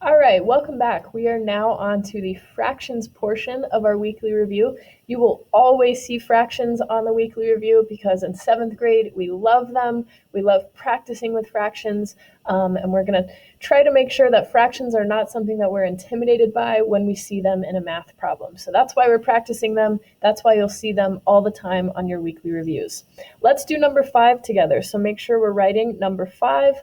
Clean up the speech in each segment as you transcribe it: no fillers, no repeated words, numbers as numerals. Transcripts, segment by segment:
All right, welcome back. We are now on to the fractions portion of our weekly review. You will always see fractions on the weekly review because in 7th grade, we love them. We love practicing with fractions, and we're going to try to make sure that fractions are not something that we're intimidated by when we see them in a math problem. So that's why we're practicing them. That's why you'll see them all the time on your weekly reviews. Let's do number 5 together. So make sure we're writing number 5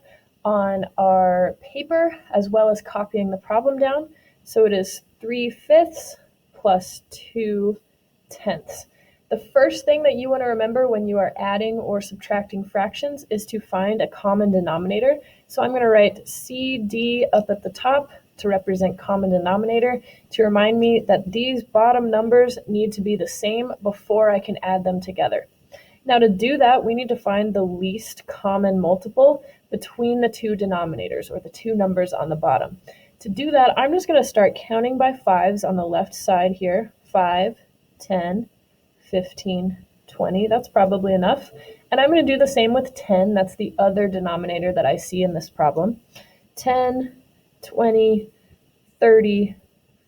on our paper as well as copying the problem down. So it is 3/5 plus 2/10. The first thing that you want to remember when you are adding or subtracting fractions is to find a common denominator. So I'm going to write CD up at the top to represent common denominator to remind me that these bottom numbers need to be the same before I can add them together. Now to do that, we need to find the least common multiple between the two denominators, or the two numbers on the bottom. To do that, I'm just going to start counting by fives on the left side here. 5, 10, 15, 20. That's probably enough. And I'm going to do the same with 10. That's the other denominator that I see in this problem. 10, 20, 30,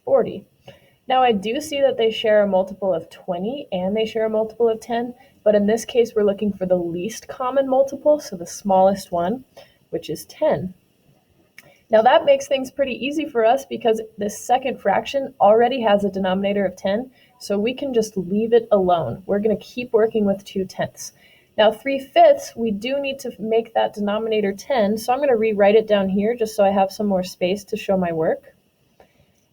40. Now I do see that they share a multiple of 20 and they share a multiple of 10, but in this case we're looking for the least common multiple, so the smallest one, which is 10. Now that makes things pretty easy for us because this second fraction already has a denominator of 10, so we can just leave it alone. We're going to keep working with 2/10. Now 3/5, we do need to make that denominator 10, so I'm going to rewrite it down here just so I have some more space to show my work.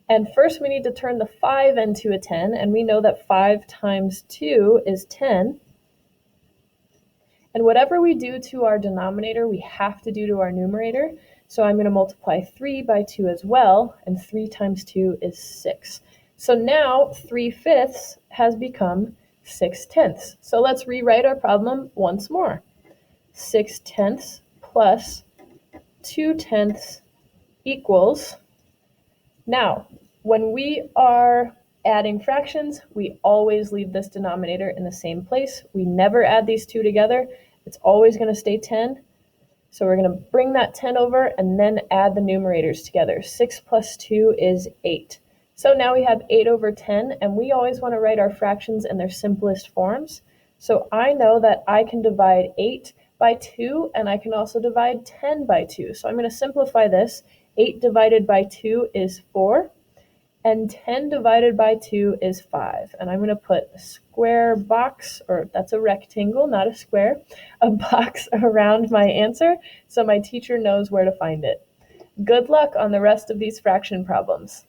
And first we need to turn the 5 into a 10, and we know that 5 times 2 is 10. And whatever we do to our denominator, we have to do to our numerator. So I'm going to multiply 3 by 2 as well, and 3 times 2 is 6. So now 3/5 has become 6/10. So let's rewrite our problem once more. 6/10 plus 2/10 equals. Now, when we are adding fractions, we always leave this denominator in the same place. We never add these two together. It's always going to stay 10. So we're going to bring that 10 over and then add the numerators together. 6 plus 2 is 8. So now we have 8 over 10, and we always want to write our fractions in their simplest forms. So I know that I can divide 8 by 2, and I can also divide 10 by 2. So I'm going to simplify this. 8 divided by 2 is 4, and 10 divided by 2 is 5. And I'm going to put a square box, or that's a rectangle, not a square, a box around my answer so my teacher knows where to find it. Good luck on the rest of these fraction problems.